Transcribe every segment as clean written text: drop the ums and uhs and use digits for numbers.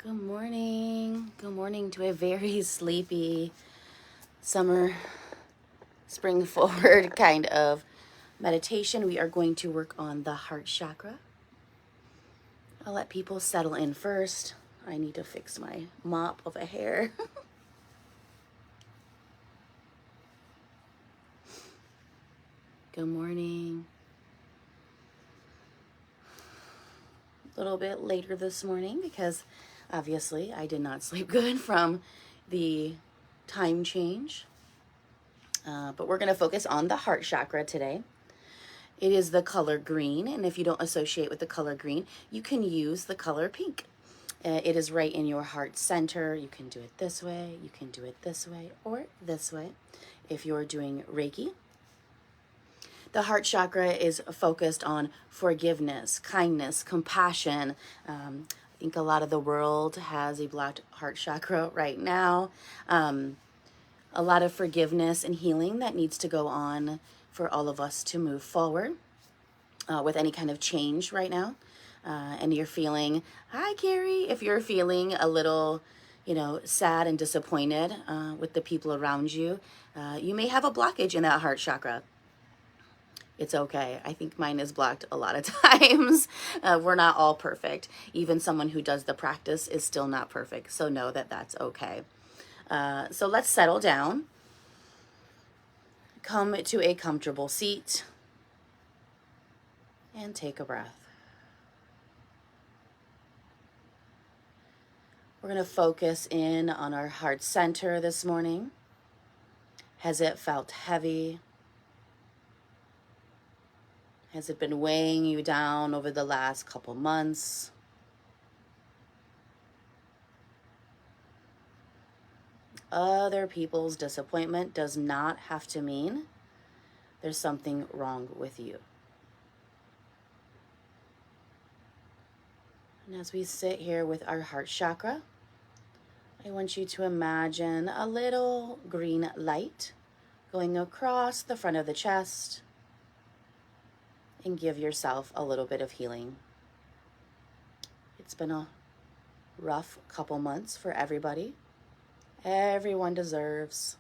Good morning. Good morning to a very sleepy summer, spring forward kind of meditation. We are going to work on the heart chakra. I'll let people settle in first. I need to fix my mop of a hair. Good morning. A little bit later this morning because obviously I did not sleep good from the time change. But we're going to focus on the heart chakra today. It is the color green, and if you don't associate with the color green, you can use the color pink. It is right in your heart center. You can do it this way, you can do it this way, or this way if you're doing Reiki. The heart chakra is focused on forgiveness, kindness, compassion. I think a lot of the world has a blocked heart chakra right now. A lot of forgiveness and healing that needs to go on for all of us to move forward with any kind of change right now. And you're feeling, hi, Carrie, if you're feeling a little, sad and disappointed with the people around you, you may have a blockage in that heart chakra. It's okay. I think mine is blocked a lot of times. We're not all perfect. Even someone who does the practice is still not perfect. So know that that's okay. So let's settle down. Come to a comfortable seat and take a breath. We're going to focus in on our heart center this morning. Has it felt heavy? Has it been weighing you down over the last couple months? Other people's disappointment does not have to mean there's something wrong with you. And as we sit here with our heart chakra, I want you to imagine a little green light going across the front of the chest and give yourself a little bit of healing. It's been a rough couple months for everybody. Everyone deserves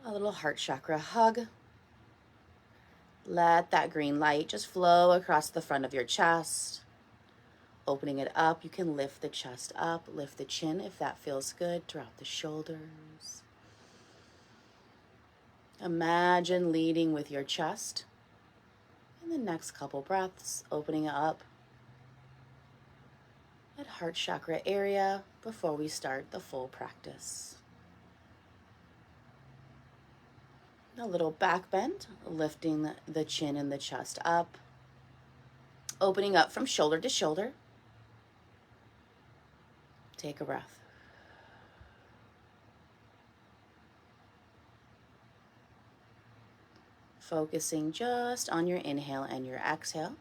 a little heart chakra hug. Let that green light just flow across the front of your chest. Opening it up, you can lift the chest up, lift the chin if that feels good, drop the shoulders. Imagine leading with your chest. In the next couple breaths, opening it up that heart chakra area before we start the full practice. A little back bend, lifting the chin and the chest up, opening up from shoulder to shoulder. Take a breath. Focusing just on your inhale and your exhale.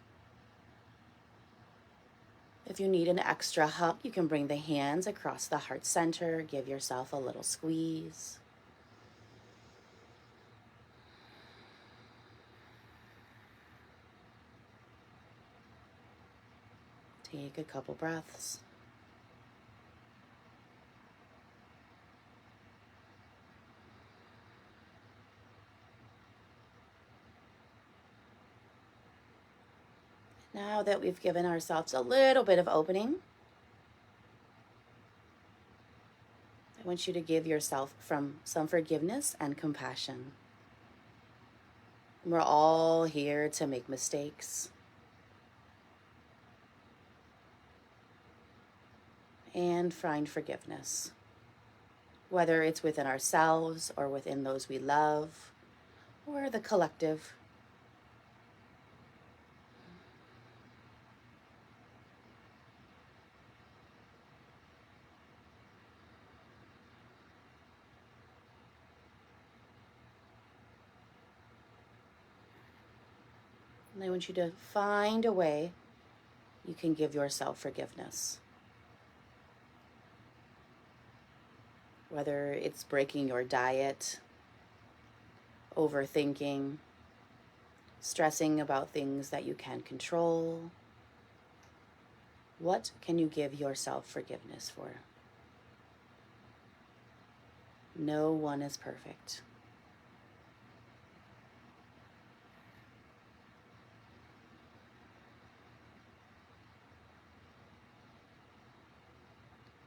If you need an extra hug, you can bring the hands across the heart center. Give yourself a little squeeze. Take a couple breaths. Now that we've given ourselves a little bit of opening, I want you to give yourself some forgiveness and compassion. We're all here to make mistakes. And find forgiveness, whether it's within ourselves or within those we love or the collective. And I want you to find a way you can give yourself forgiveness. Whether it's breaking your diet, overthinking, stressing about things that you can't control, What can you give yourself forgiveness for? No one is perfect.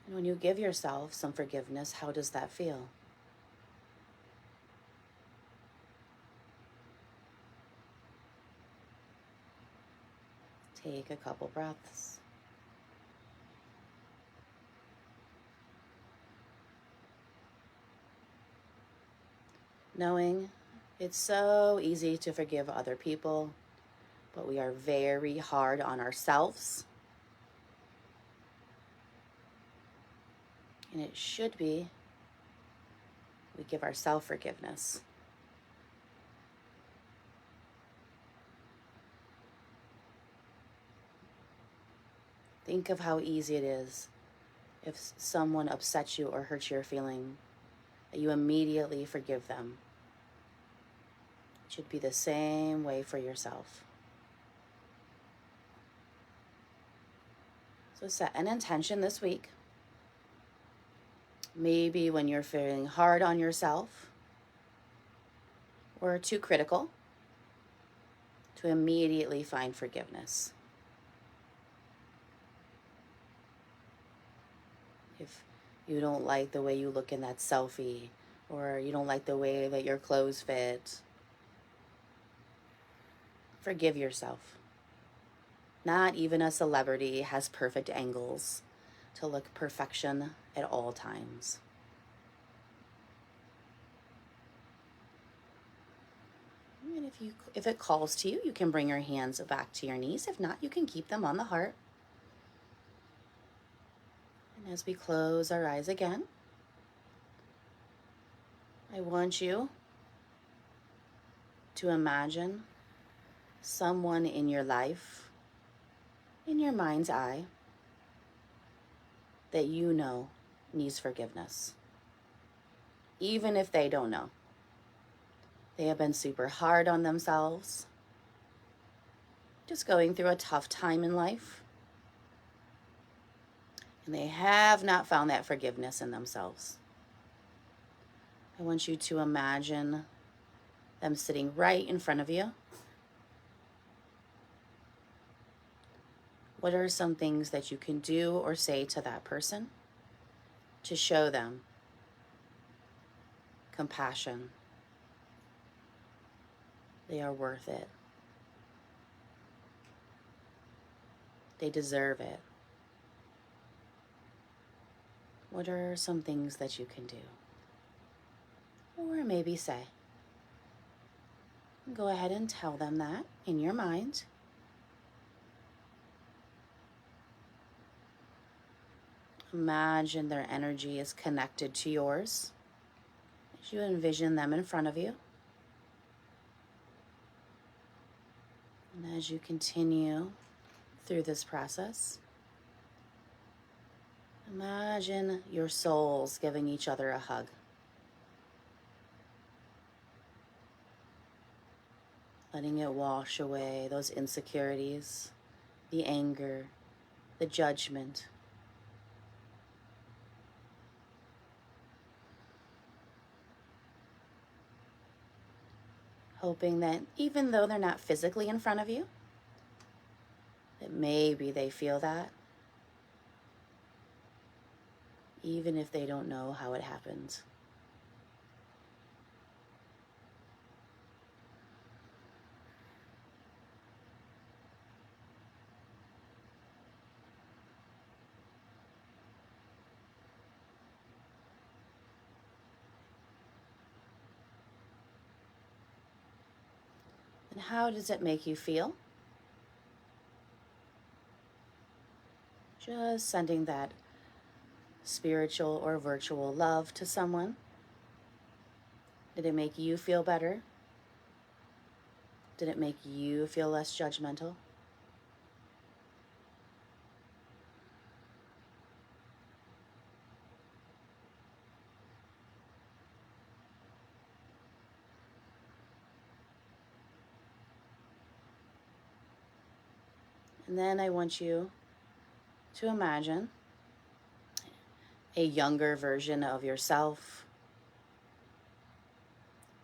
And when you give yourself some forgiveness, how does that feel? Take a couple breaths. Knowing it's so easy to forgive other people, but we are very hard on ourselves. And it should be we give ourselves forgiveness. Think of how easy it is if someone upsets you or hurts your feeling, that you immediately forgive them. It should be the same way for yourself. So set an intention this week. Maybe when you're feeling hard on yourself or too critical, to immediately find forgiveness. If you don't like the way you look in that selfie, or you don't like the way that your clothes fit, forgive yourself. Not even a celebrity has perfect angles to look perfection at all times. And if it calls to you, you can bring your hands back to your knees. If not, you can keep them on the heart. And as we close our eyes again, I want you to imagine someone in your life, in your mind's eye, that you know needs forgiveness. Even if they don't know. They have been super hard on themselves, just going through a tough time in life, and they have not found that forgiveness in themselves. I want you to imagine them sitting right in front of you. What are some things that you can do or say to that person to show them compassion? They are worth it. They deserve it. What are some things that you can do? Or maybe say. Go ahead and tell them that in your mind. Imagine their energy is connected to yours as you envision them in front of you. And as you continue through this process, imagine your souls giving each other a hug. Letting it wash away those insecurities, the anger, the judgment. Hoping that even though they're not physically in front of you, that maybe they feel that, even if they don't know how it happened. And how does it make you feel? Just sending that spiritual or virtual love to someone. Did it make you feel better? Did it make you feel less judgmental? And then I want you to imagine a younger version of yourself.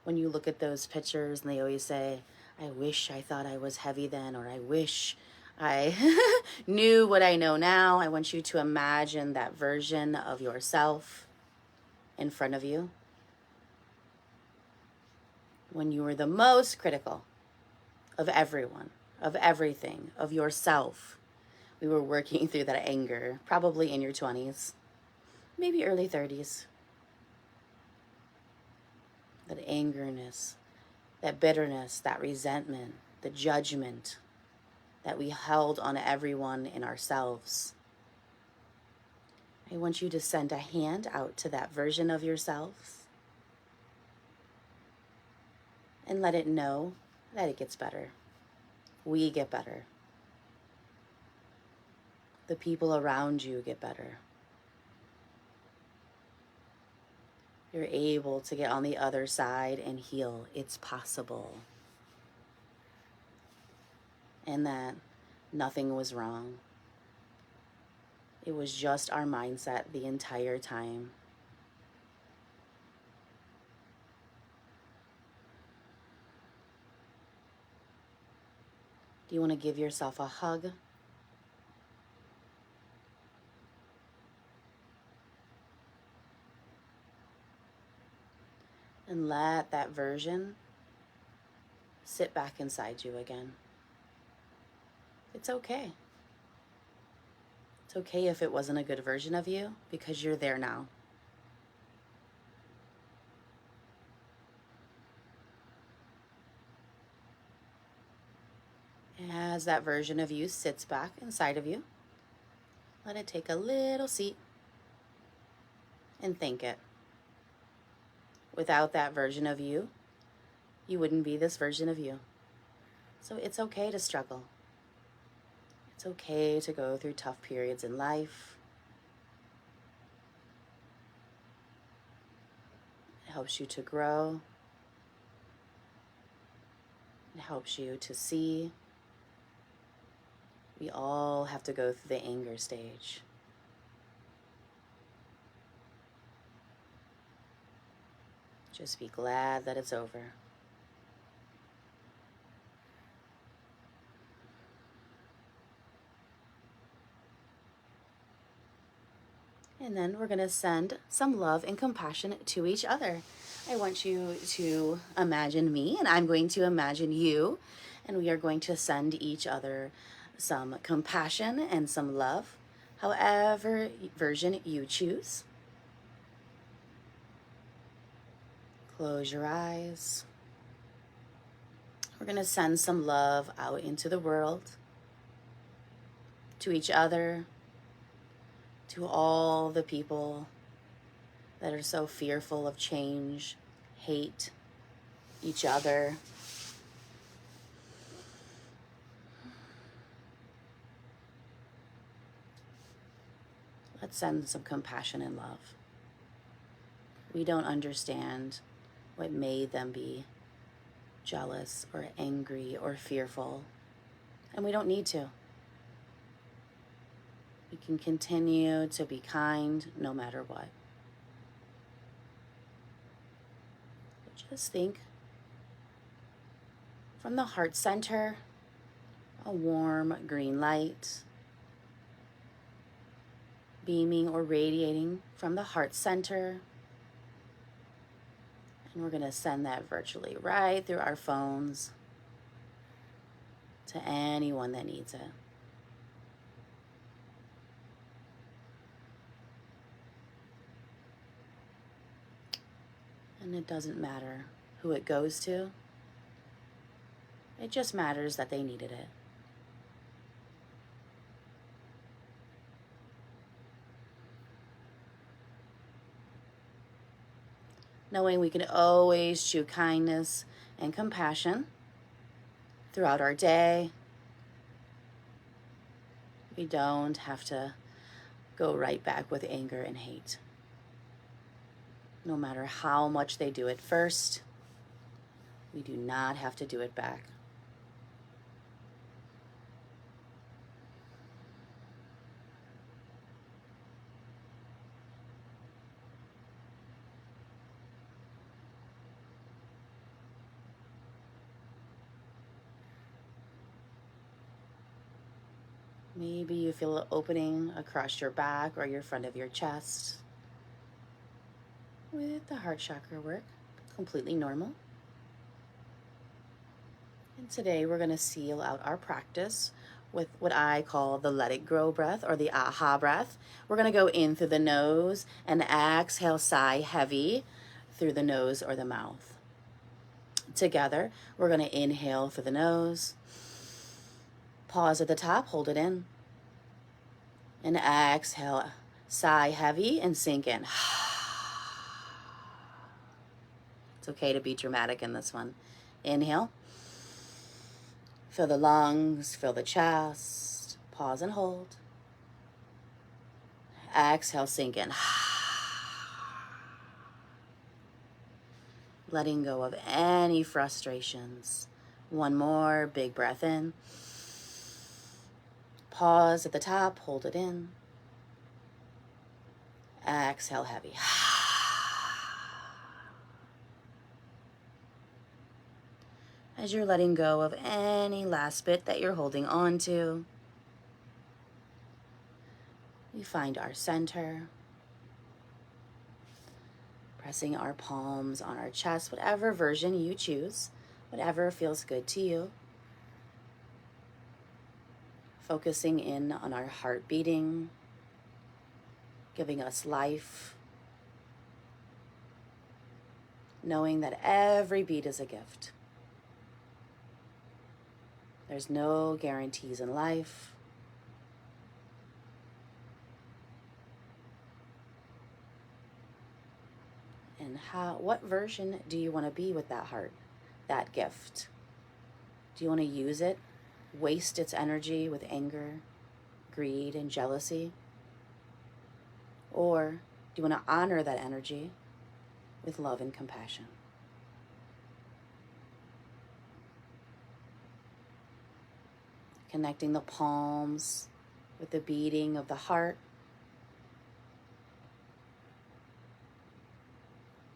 When you look at those pictures and they always say, I wish I thought I was heavy then, or I wish I knew what I know now. I want you to imagine that version of yourself in front of you when you were the most critical of everyone, of everything, of yourself. We were working through that anger, probably in your 20s, maybe early 30s. That angerness, that bitterness, that resentment, the judgment that we held on everyone and ourselves. I want you to send a hand out to that version of yourselves and let it know that it gets better. We get better. The people around you get better. You're able to get on the other side and heal. It's possible. And that nothing was wrong. It was just our mindset the entire time. Do you want to give yourself a hug? And let that version sit back inside you again. It's okay. It's okay if it wasn't a good version of you, because you're there now. As that version of you sits back inside of you, let it take a little seat and thank it. Without that version of you, you wouldn't be this version of you. So it's okay to struggle. It's okay to go through tough periods in life. It helps you to grow. It helps you to see. We all have to go through the anger stage. Just be glad that it's over. And then we're going to send some love and compassion to each other. I want you to imagine me, and I'm going to imagine you, and we are going to send each other some compassion and some love, however version you choose. Close your eyes. We're going to send some love out into the world, to each other, to all the people that are so fearful of change, hate each other. Let's send some compassion and love. We don't understand what made them be jealous or angry or fearful, and we don't need to. We can continue to be kind no matter what. Just think from the heart center, a warm green light beaming or radiating from the heart center. And we're going to send that virtually right through our phones to anyone that needs it. And it doesn't matter who it goes to. It just matters that they needed it. Knowing we can always choose kindness and compassion throughout our day. We don't have to go right back with anger and hate. No matter how much they do it first, we do not have to do it back. Maybe you feel an opening across your back or your front of your chest. With the heart chakra work, completely normal. And today we're going to seal out our practice with what I call the let it grow breath or the aha breath. We're going to go in through the nose and exhale, sigh heavy through the nose or the mouth. Together, we're going to inhale through the nose. Pause at the top, hold it in. And exhale, sigh heavy and sink in. It's okay to be dramatic in this one. Inhale. Fill the lungs, fill the chest. Pause and hold. Exhale, sink in. Letting go of any frustrations. One more big breath in. Pause at the top, hold it in. Exhale heavy. As you're letting go of any last bit that you're holding on to, we find our center, pressing our palms on our chest, whatever version you choose, whatever feels good to you. Focusing in on our heart beating, giving us life, knowing that every beat is a gift. There's no guarantees in life. And what version do you want to be with that heart, that gift? Do you want to use it, waste its energy with anger, greed, and jealousy? Or do you want to honor that energy with love and compassion? Connecting the palms with the beating of the heart.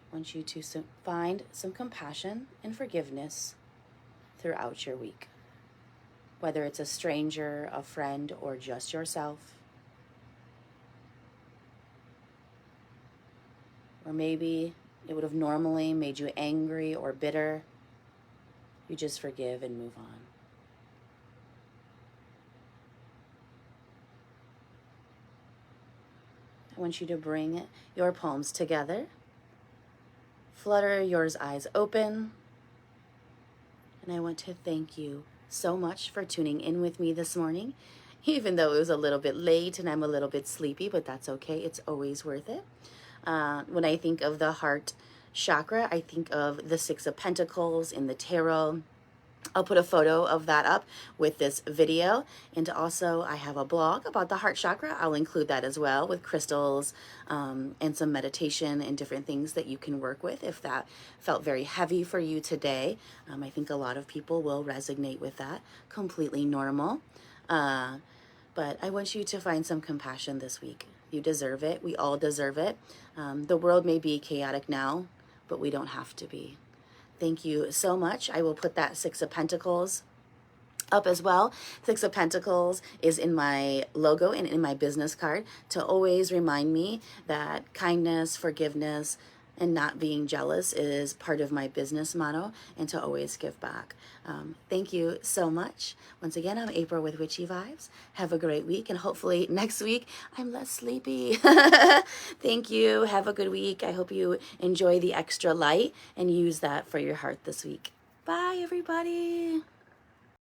I want you to find some compassion and forgiveness throughout your week. Whether it's a stranger, a friend, or just yourself. Or maybe it would have normally made you angry or bitter. You just forgive and move on. I want you to bring your palms together. Flutter your eyes open. And I want to thank you so much for tuning in with me this morning, even though it was a little bit late and I'm a little bit sleepy, but that's okay. It's always worth it. When I think of the heart chakra, I think of the Six of Pentacles in the tarot. I'll put a photo of that up with this video. And also I have a blog about the heart chakra. I'll include that as well with crystals and some meditation and different things that you can work with if that felt very heavy for you today. I think a lot of people will resonate with that. Completely normal. But I want you to find some compassion this week. You deserve it. We all deserve it. The world may be chaotic now, but we don't have to be. Thank you so much. I will put that Six of Pentacles up as well. Six of Pentacles is in my logo and in my business card to always remind me that kindness, forgiveness, and not being jealous is part of my business motto, and to always give back. Thank you so much. Once again, I'm April with Witchy Vibes. Have a great week, and hopefully next week I'm less sleepy. Thank you. Have a good week. I hope you enjoy the extra light and use that for your heart this week. Bye, everybody.